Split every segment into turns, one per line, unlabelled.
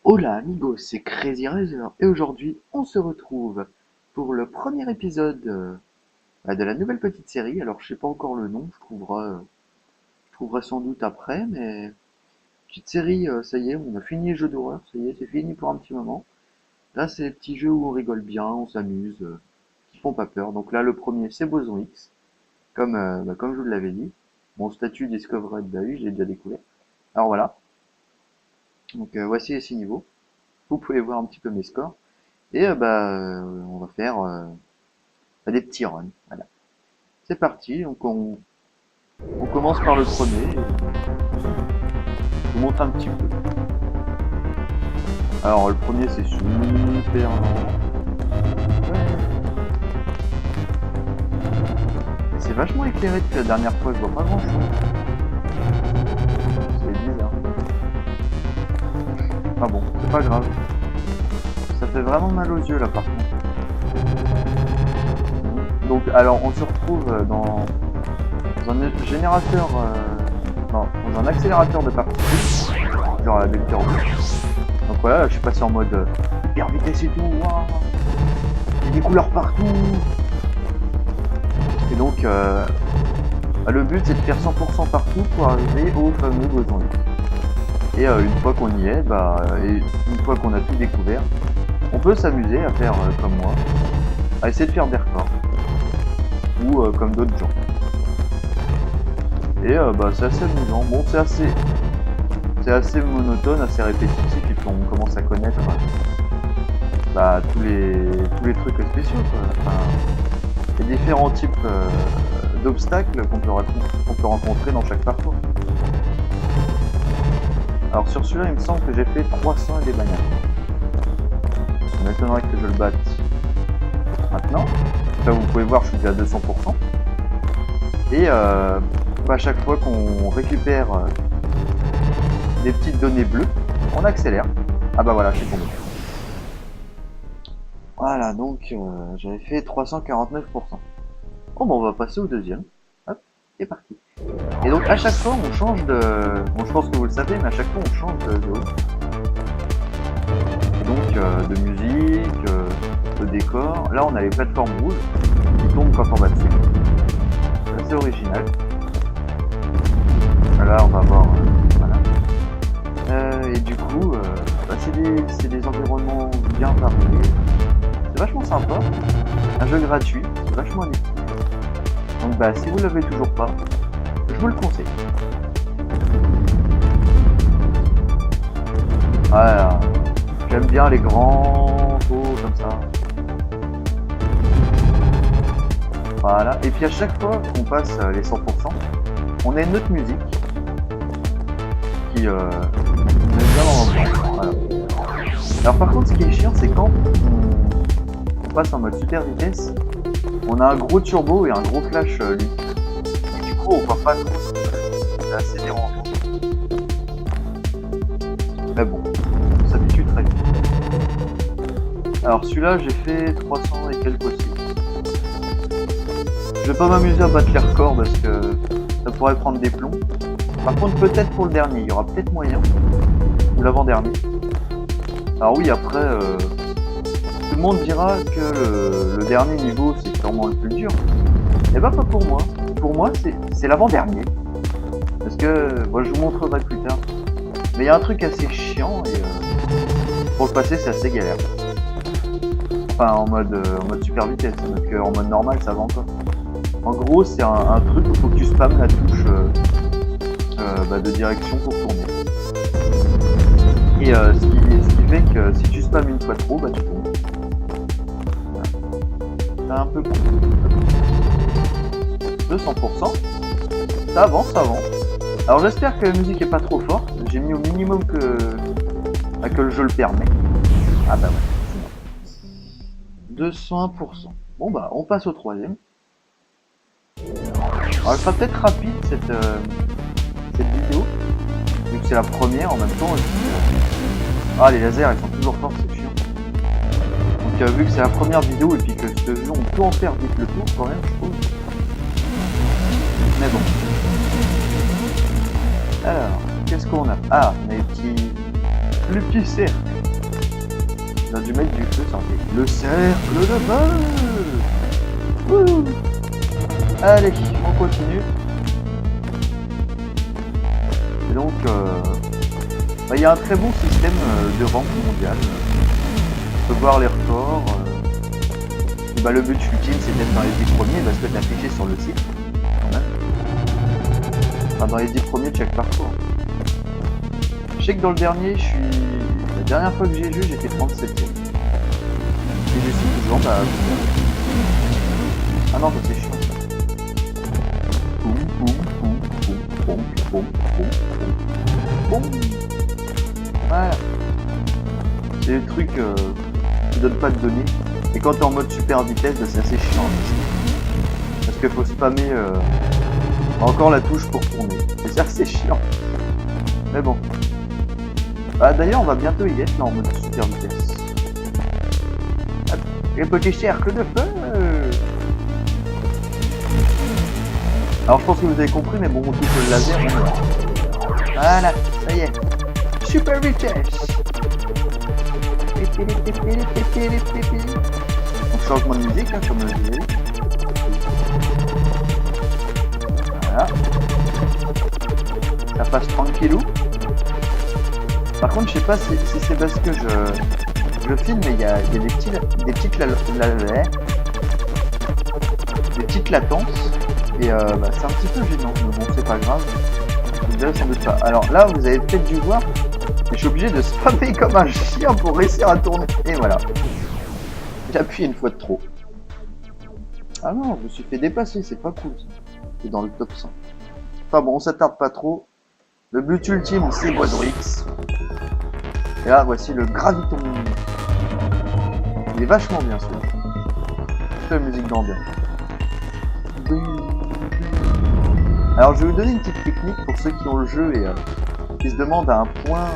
Hola amigos, c'est Crazy Razer et aujourd'hui on se retrouve pour le premier épisode de la nouvelle petite série. Alors je sais pas encore le nom, je trouverai sans doute après, mais petite série, ça y est, on a fini les jeux d'horreur, ça y est, c'est fini pour un petit moment. Là c'est les petits jeux où on rigole bien, on s'amuse, qui font pas peur. Donc là le premier c'est Boson X, comme je vous l'avais dit. Mon statut Discovered, bah oui, je l'ai déjà découvert. Alors voilà, donc voici les 6 niveaux. Vous pouvez voir un petit peu mes scores. Et on va faire des petits runs. Voilà. C'est parti. Donc on commence par le premier. Je vous montre un petit peu. Alors le premier c'est super lent. C'est vachement éclairé depuis la dernière fois. Je vois pas grand chose. C'est bizarre. Ah bon, c'est pas grave. Ça fait vraiment mal aux yeux là par contre. Donc alors on se retrouve dans un générateur, non, dans un accélérateur de particules, genre la Vector 2. Donc voilà, là, je suis passé en mode hyper vitesse et tout, waouh, il y a des couleurs partout. Et donc le but c'est de faire 100% partout pour arriver au fameux boson. Et une fois qu'on y est, et une fois qu'on a tout découvert, on peut s'amuser à faire comme moi, à essayer de faire des records. Ou comme d'autres gens. Et c'est assez amusant. Bon, c'est assez monotone, assez répétitif, et puis on commence à connaître tous les trucs spéciaux, quoi. Enfin, les différents types d'obstacles qu'on peut rencontrer dans chaque parcours. Alors sur celui-là, il me semble que j'ai fait 300 et des bananes. Ça m'étonnerait que je le batte maintenant. Là, vous pouvez voir, je suis déjà à 200%. Et à chaque fois qu'on récupère des petites données bleues, on accélère. Ah bah voilà, je suis tombé. Voilà, donc j'avais fait 349%. Bon, on va passer au deuxième. Hop, c'est parti. Et donc à chaque fois, on change de... Bon, je pense que vous le savez, mais à chaque fois, on change de haut. Donc de musique, de décor. Là, on a les plateformes rouges qui tombent quand on va dessus. C'est assez original. Là, on va voir... voilà. Et du coup, c'est des environnements bien variés. C'est vachement sympa. Un jeu gratuit, c'est vachement addictif. Donc si vous l'avez toujours pas, je vous le conseille. Voilà. J'aime bien les grands sauts comme ça. Voilà. Et puis à chaque fois qu'on passe les 100%, on a une autre musique qui met bien dans l'ambiance. Voilà. Alors par contre, ce qui est chiant, c'est quand on passe en mode super vitesse, on a un gros turbo et un gros flash lui. Du coup, on voit pas trop. C'est assez dérangeant. Mais bon, on s'habitue très vite. Alors celui-là, j'ai fait 300 et quelques aussi. Je vais pas m'amuser à battre les records parce que ça pourrait prendre des plombs. Par contre, peut-être pour le dernier, il y aura peut-être moyen. Ou l'avant-dernier. Alors oui, après, tout le monde dira que le dernier niveau, c'est sûrement le plus dur. Et bah pas pour moi. Pour moi, c'est l'avant-dernier. Parce que, je vous montrerai plus tard. Mais il y a un truc assez chiant et pour le passer, c'est assez galère. Enfin, en mode super vitesse. Parce qu'en mode normal, ça va encore. En gros, c'est un truc où il faut que tu spammes la touche de direction pour tourner. Et ce qui fait que si tu spammes une fois trop, tu tombes. Voilà. C'est un peu con. 200%. Ça avance, ça avance. Alors j'espère que la musique est pas trop forte. J'ai mis au minimum que le jeu le permet. Ah bah ouais, c'est bon. 201%. Bon on passe au troisième. Alors elle sera peut-être rapide cette vidéo, vu que c'est la première en même temps. Les lasers ils sont toujours forts, c'est chiant. Donc vu que c'est la première vidéo et puis que ce jeu on peut en faire vite le tour quand même, je trouve. Mais bon. Alors, qu'est-ce qu'on a? Ah, on a les petits Le petit cercle. On a dû mettre du feu sur le cercle de feu. Wouh. Allez, on continue. Et donc, il y a un très bon système de rank mondial. On peut voir les records. Le but ultime, c'est d'être dans les 10 premiers, parce que c'est affiché sur le site. Quand même. Enfin, dans les 10 premiers de chaque parcours. Je sais que dans le dernier, la dernière fois que j'ai joué, j'étais 37ème. Et j'essaie toujours, ah non, c'est chiant. Boum, boum, boum, boum, boum, boum, boum, boum. Voilà. C'est des trucs qui donnent pas de données. Et quand t'es en mode super vitesse, c'est assez chiant. Parce qu'il faut spammer encore la touche pour tourner. Et c'est assez chiant. Mais bon. D'ailleurs, on va bientôt y être là en mode super vitesse. Hop. Les petits cercles de feu. Alors je pense que vous avez compris, mais bon, on touche le laser. Voilà, ça y est. Super vitesse. Donc changement de musique, hein, comme je disais. Voilà. Ça passe tranquillou. Par contre, je sais pas si c'est parce que je filme, mais il y a des petites latences. Et c'est un petit peu gênant, mais bon, c'est pas grave. Vous verrez sans doute pas. Alors là, vous avez peut-être dû voir, je suis obligé de spammer comme un chien pour réussir à tourner. Et voilà. J'ai appuyé une fois de trop. Ah non, je me suis fait dépasser, c'est pas cool. C'est dans le top 100. Enfin bon, on s'attarde pas trop. Le but ultime, c'est Godrix. Et là, voici le graviton. Il est vachement bien celui-là. C'est la musique d'ambiance. Alors, je vais vous donner une petite technique pour ceux qui ont le jeu et qui se demandent à un point,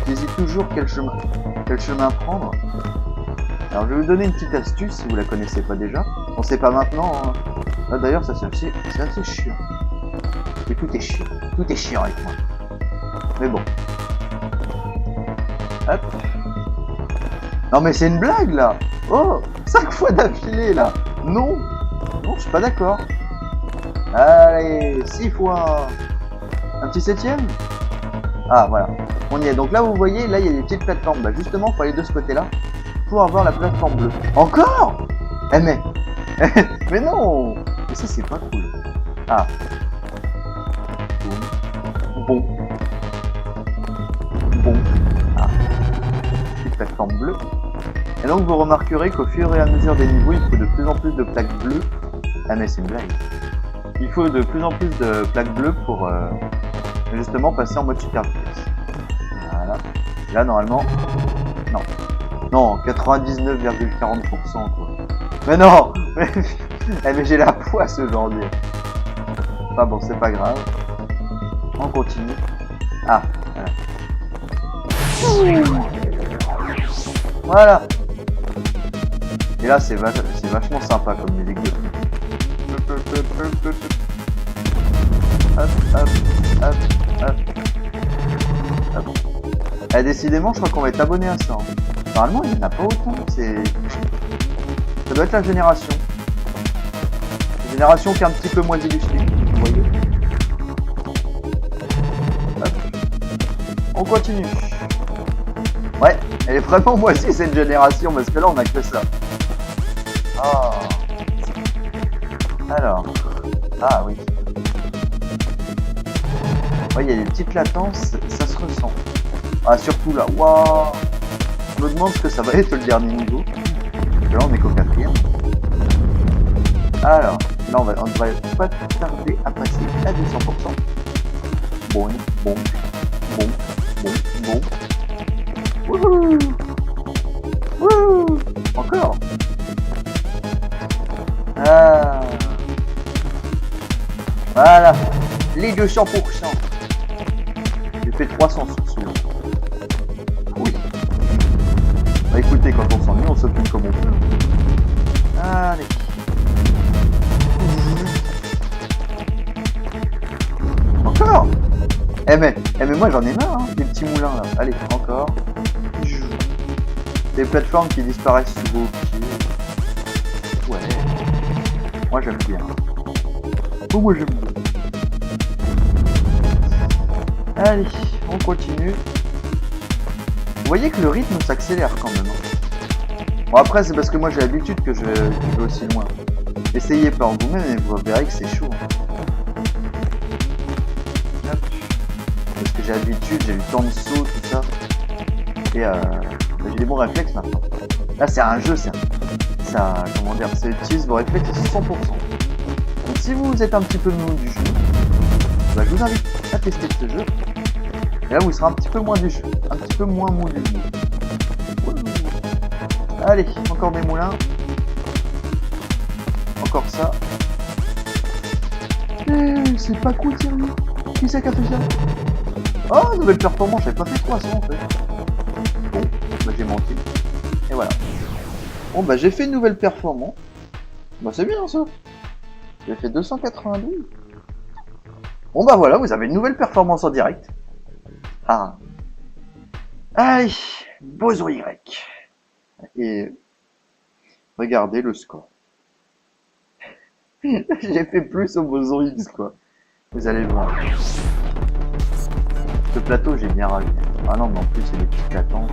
qui hésitent toujours quel chemin prendre. Alors, je vais vous donner une petite astuce si vous la connaissez pas déjà. On sait pas maintenant. Hein. Là, d'ailleurs, ça c'est assez chiant. Et tout est chiant. Tout est chiant avec moi. Mais bon. Hop. Non mais c'est une blague là. Oh, 5 fois d'affilée là. Non, je suis pas d'accord. Allez, 6 fois. Un petit 7ème. Ah voilà, on y est. Donc là vous voyez, là il y a des petites plateformes. Justement, il faut aller de ce côté-là pour avoir la plateforme bleue. Encore. Mais mais non. Mais ça c'est pas cool. Ah. Bon. Ah. Petite plateforme bleue. Et donc vous remarquerez qu'au fur et à mesure des niveaux, il faut de plus en plus de plaques bleues. Ah mais c'est une blague. Il faut de plus en plus de plaques bleues pour justement passer en mode super vitesse. Voilà. Là normalement, non, 99,40% quoi. Mais non, mais j'ai la poisse aujourd'hui. Enfin bon, c'est pas grave. On continue. Ah, voilà. Et là, c'est vachement sympa comme musique. Hop. Et décidément, je crois qu'on va être abonné à ça. Normalement, il n'y en a pas autant. Ça doit être la génération. Une génération qui est un petit peu moins illustrée. Vous voyez. Hop. On continue. Ouais, elle est vraiment moisie cette génération parce que là on a que ça. Oh. Alors. Ah oui. Ouais, il y a des petites latences, ça se ressent. Ah surtout là, waouh. Je me demande ce que ça va être le dernier niveau. Parce que là on est qu'au 4ème. Alors, là on devrait pas tarder à passer à 200%. Bon. Wouhou! Wouhou! Encore! Ah! Voilà! Les 200%! J'ai fait 300 sur celui-là. Oui! Bah écoutez, quand on s'ennuie, on s'occupe comme on peut. Allez! Encore! Mais moi j'en ai marre, hein, des petits petits moulins là. Allez, encore. Des plateformes qui disparaissent sous vos pieds. Ouais. Moi j'aime bien. Oh, moi j'aime bien. Allez, on continue. Vous voyez que le rythme s'accélère quand même. Bon après c'est parce que moi j'ai l'habitude que je vais aussi loin. Essayez par vous-même et vous verrez que c'est chaud. Hop. Parce que j'ai l'habitude, j'ai eu tant de sauts, tout ça. Et j'ai des bons réflexes maintenant. Là c'est un jeu, ça comment dire, ça utilise vos réflexes à 100%. Donc si vous êtes un petit peu mou du jeu, bah, je vous invite à tester ce jeu. Et là vous serez un petit peu moins du jeu, un petit peu moins mou du jeu. Allez, encore des moulins. Encore ça. C'est pas cool, sérieux. Qui c'est qui a fait ça? Oh, nouvelle performance, j'avais pas fait 300 en fait. Bon, bah j'ai menti. Et voilà. Bon bah j'ai fait une nouvelle performance. Bah c'est bien ça. J'ai fait 292. Bon bah voilà, vous avez une nouvelle performance en direct. Ah. Allez, boson Y. Et regardez le score. J'ai fait plus au boson X quoi. Vous allez voir. Ce plateau j'ai bien ravi. Ah non mais en plus c'est des petites latentes.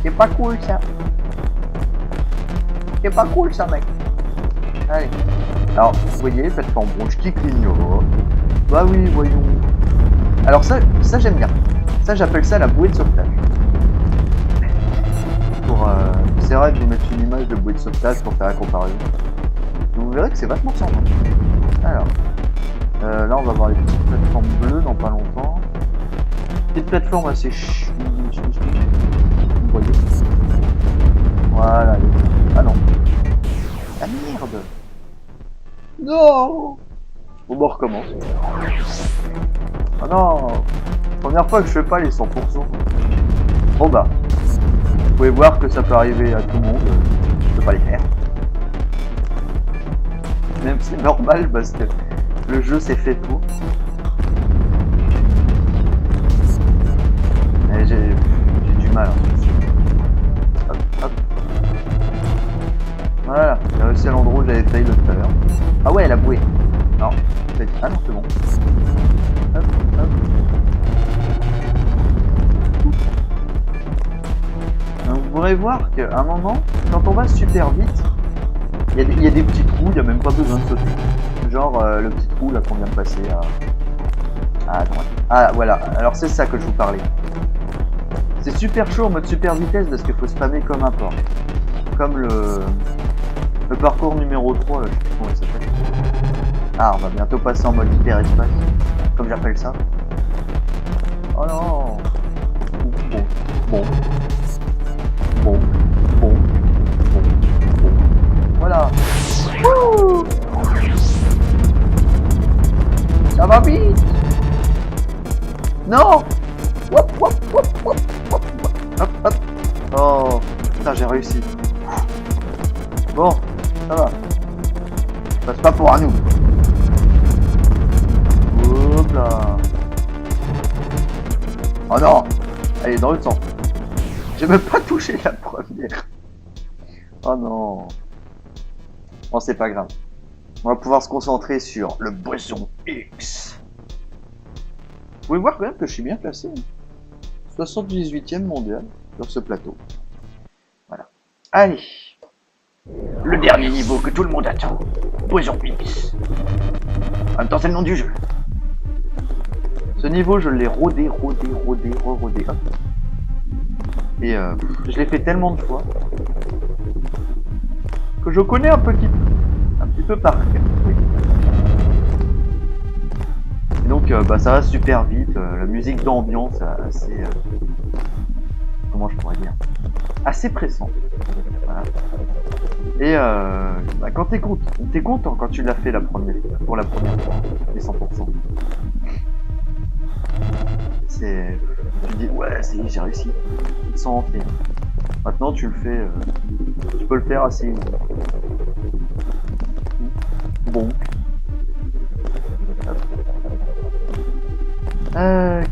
C'est pas cool ça. C'est pas cool ça mec. Allez. Alors vous voyez, plateforme rouge qui clignote. Bah oui voyons. Alors ça j'aime bien. Ça j'appelle ça la bouée de sauvetage. C'est vrai de vous mettre une image de bouée de sauvetage pour faire la comparaison. Vous verrez que c'est vachement semblant. Alors, là on va voir les petites plateformes bleues dans pas longtemps. Petite plateforme assez vous voyez. Voilà. Ah non. Ah merde. Non. Bon, on recommence. Ah non. Première fois que je fais pas les 100%. Bon bah. Vous pouvez voir que ça peut arriver à tout le monde. Je peux pas les faire. Même c'est normal parce que le jeu s'est fait pour. Et j'ai du mal. Hop, hop. Voilà, j'ai réussi à l'endroit où j'avais failli tout à l'heure. Ah ouais, la bouée. Non, ah non, c'est bon. Hop, hop. Donc, vous pourrez voir qu'à un moment, quand on va super vite, il y a des petits trous, il n'y a même pas besoin de sauter. Genre le petit trou là qu'on vient de passer à droite. Ah voilà, alors c'est ça que je vous parlais. C'est super chaud en mode super vitesse parce qu'il faut spammer comme un porc. Comme le parcours numéro 3, là, je sais plus comment il s'appelle. Ah, on va bientôt passer en mode hyper espace, comme j'appelle ça. Oh non. Bon. Voilà. Wouh. Ça va vite. Non. Hop. Oh, putain, j'ai réussi. Bon, ça va. Ça passe pas pour un nous. Hop là. Oh non. Allez, dans le sens. J'ai même pas touché la première. Oh non. Bon, c'est pas grave. On va pouvoir se concentrer sur le boson X. Vous pouvez voir quand même que je suis bien classé. 78e mondial sur ce plateau. Voilà. Allez. Le dernier niveau que tout le monde attend. Boson X. En même temps, c'est le nom du jeu. Ce niveau, je l'ai rodé. Hop. Et je l'ai fait tellement de fois que je connais un petit peu par cœur. Oui. Et donc bah, ça va super vite, la musique d'ambiance assez comment je pourrais dire, assez pressante. Voilà. Et bah, quand t'es content quand tu l'as fait pour la première fois, les 100%. Tu dis ouais c'est j'ai réussi, sans en faire. Maintenant tu le fais, tu peux le faire assez bon.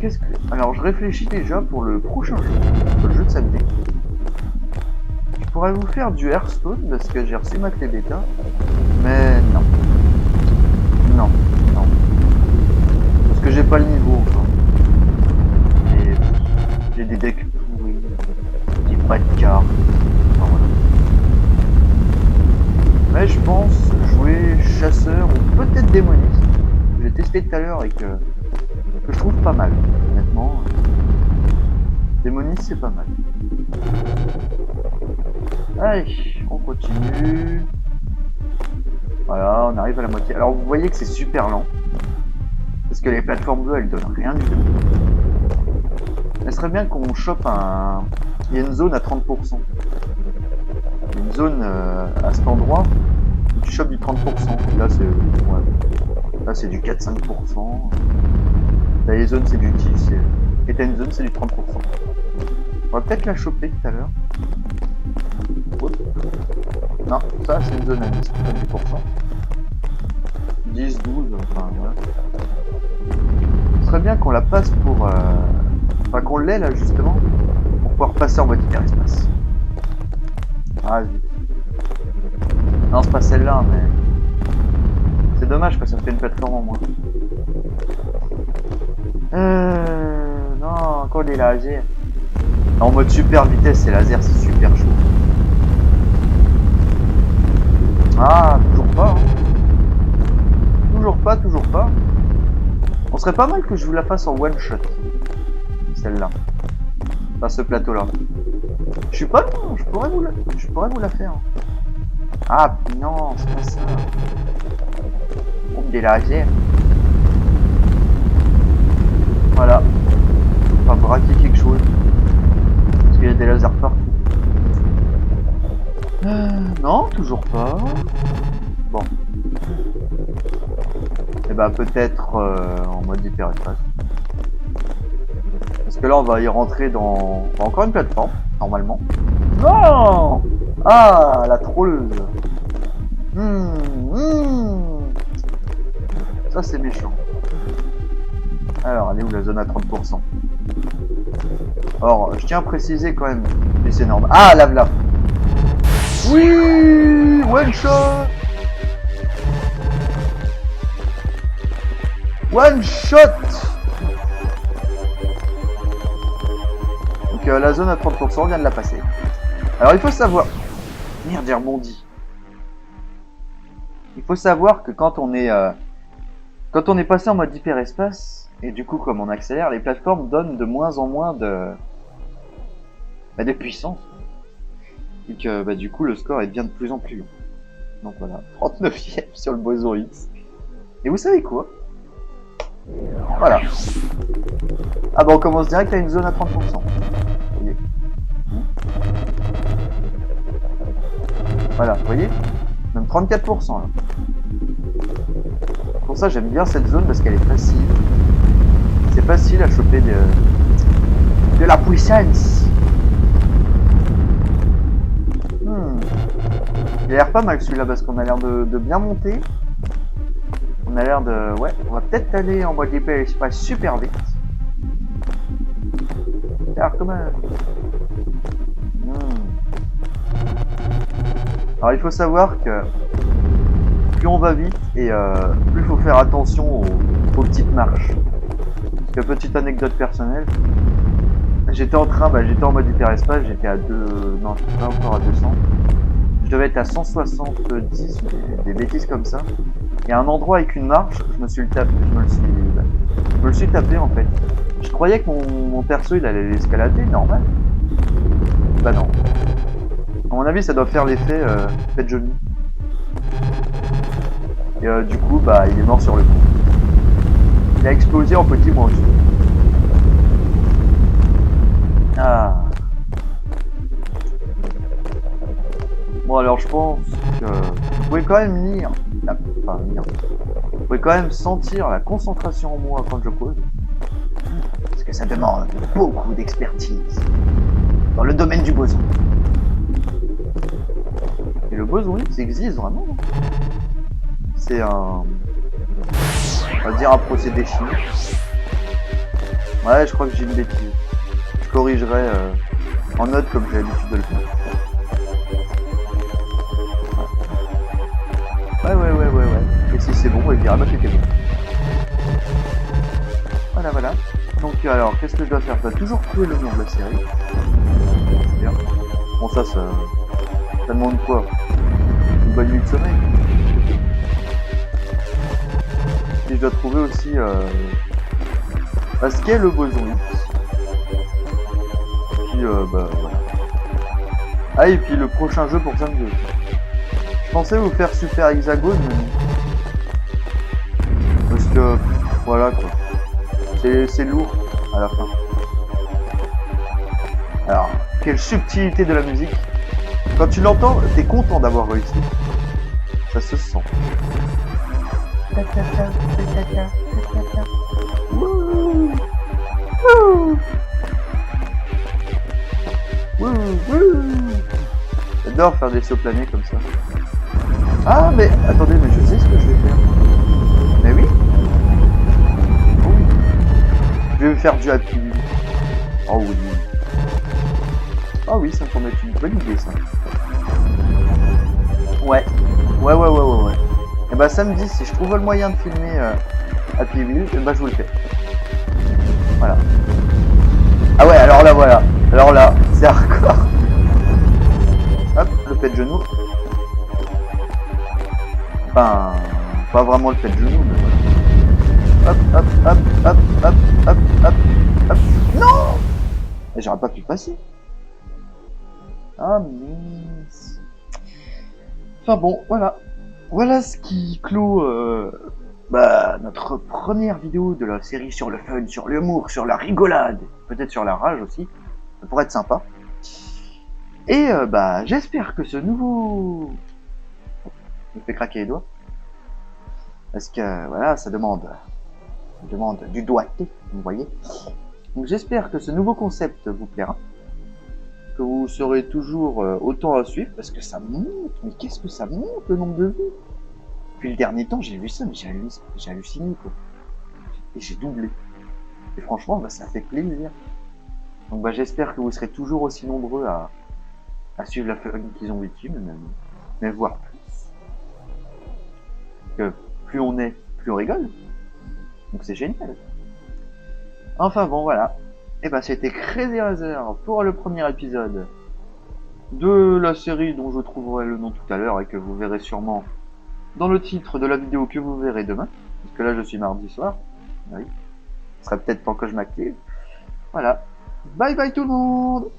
Qu'est-ce que... Alors je réfléchis déjà pour le prochain jeu, pour le jeu de samedi. Je pourrais vous faire du Hearthstone parce que j'ai reçu ma clé bêta, mais non. Non, non. Parce que j'ai pas le niveau encore. Et j'ai des decks pourris, j'ai pas de cartes. Enfin, voilà. Mais je pense jouer chasseur ou peut-être démoniste. J'ai testé tout à l'heure et que je trouve pas mal. Honnêtement, démoniste c'est pas mal. Allez, on continue. Voilà, on arrive à la moitié. Alors vous voyez que c'est super lent. Parce que les plateformes bleues elles donnent rien du tout. Il serait bien qu'on chope un... Il y a une zone à 30%. Une zone à cet endroit où tu chopes du 30%. Là c'est... Ouais. Là c'est du 4-5%. Là les zones c'est du 10%. Et t'as une zone c'est du 30%. On va peut-être la choper tout à l'heure. Non, ça c'est une zone à 10%. 10, 12, enfin voilà. Ce serait bien qu'on la passe pour... Enfin qu'on l'ait là justement, pour pouvoir passer en mode hyperespace. Ah zut. Non c'est pas celle-là mais... C'est dommage parce que ça fait une plateforme en moins. Non, encore des lasers. En mode super vitesse et laser c'est super chaud. Ah, toujours pas. Hein. Toujours pas. On serait pas mal que je vous la fasse en one shot. Celle-là. Enfin, ce plateau-là. Je suis pas loin, je pourrais vous la faire. Ah, non, c'est pas ça. On me délasait. Voilà. On va braquer quelque chose. Parce qu'il y a des lasers partout. Non, toujours pas. Bon. Et bah peut-être en mode hyperespace. Parce que là on va y rentrer dans encore une plateforme, normalement. Non. Ah, la trolleuse. Ça c'est méchant. Alors, elle est où la zone à 30%? Or, je tiens à préciser quand même, mais c'est normal. Ah, lave-la. Oui, one shot. One shot. Donc la zone à 30%, on vient de la passer. Alors il faut savoir... Merde, j'ai rebondi. Il faut savoir que quand on est passé en mode hyperespace, et du coup comme on accélère, les plateformes donnent de moins en moins de puissance. Et que du coup le score est bien de plus en plus long. Donc voilà, 39e sur le boson X. Et vous savez quoi? Voilà. Ah bah on commence direct à une zone à 30%. Vous voyez. Voilà, vous voyez? Même 34% là. Pour ça j'aime bien cette zone parce qu'elle est facile. C'est facile à choper de la puissance. Il a l'air pas mal celui-là parce qu'on a l'air de bien monter. On a l'air de... Ouais, on va peut-être aller en mode hyperespace super vite. Car quand même. Alors il faut savoir que plus on va vite et plus il faut faire attention aux petites marches. Parce que petite anecdote personnelle, j'étais en mode hyperespace, j'étais à 2... Non, je suis pas encore à 200. Je devais être à 170, des bêtises comme ça. Il y a un endroit avec une marche, je me le suis tapé en fait. Je croyais que mon perso il allait l'escalader, normal. Bah non. À mon avis ça doit faire l'effet fait Johnny. Et du coup il est mort sur le coup. Il a explosé en petit moi aussi. Ah. Bon alors je pense que vous pouvez quand même lire, vous pouvez quand même sentir la concentration en moi quand je cause. Parce que ça demande beaucoup d'expertise dans le domaine du boson. Et le boson X existe vraiment. C'est un... on va dire un procédé chimique. Ouais, je crois que j'ai une bêtise. Je corrigerai en note comme j'ai l'habitude de le faire. Ouais. Et si c'est bon, il dira bah c'était bon. Voilà. Donc alors, qu'est-ce que je dois faire? Je dois toujours trouver le nom de la série. Bien. Bon ça demande quoi? Une bonne nuit de sommeil. Et je dois trouver aussi ce qu'est le boson X. Puis bah voilà. Ah et puis le prochain jeu pour samedi. Je pensais vous faire Super Hexagone, mais non. Parce que voilà quoi. C'est lourd à la fin. Alors, quelle subtilité de la musique. Quand tu l'entends, t'es content d'avoir réussi. Ça se sent. J'adore faire des sauts planés comme ça. Ah mais attendez, mais je sais ce que je vais faire. Mais oui. Je vais faire du Happy Wheel. Oh oui. Ah oui, ça me semble être une bonne idée ça. Ouais. Et bah samedi, si je trouve le moyen de filmer Happy Wheel, et bah je vous le fais. Voilà. Ah ouais, alors là voilà. Alors là, c'est hardcore. Hop, le pet de genou. Enfin, pas vraiment le pet de genou, mais voilà. Hop. Non! Et j'aurais pas pu passer. Ah mince. Enfin bon, voilà. Voilà ce qui clôt notre première vidéo de la série sur le fun, sur l'humour, sur la rigolade, peut-être sur la rage aussi. Ça pourrait être sympa. Et j'espère que ce nouveau... Il me fait craquer les doigts. Parce que voilà, ça demande du doigté, vous voyez. Donc j'espère que ce nouveau concept vous plaira. Que vous serez toujours autant à suivre, parce que ça monte. Mais qu'est-ce que ça monte le nombre de vues? Depuis le dernier temps, j'ai vu ça, mais j'ai halluciné quoi. Et j'ai doublé. Et franchement, ça fait plaisir. Donc j'espère que vous serez toujours aussi nombreux à suivre la fun qu'ils ont victime, mais voire plus. Que plus on est, plus on rigole. Donc c'est génial. Enfin bon, voilà. Et c'était Crazy Razer pour le premier épisode de la série dont je trouverai le nom tout à l'heure et que vous verrez sûrement dans le titre de la vidéo que vous verrez demain. Parce que là je suis mardi soir. Oui. Ce serait peut-être temps que je m'active. Voilà. Bye bye tout le monde!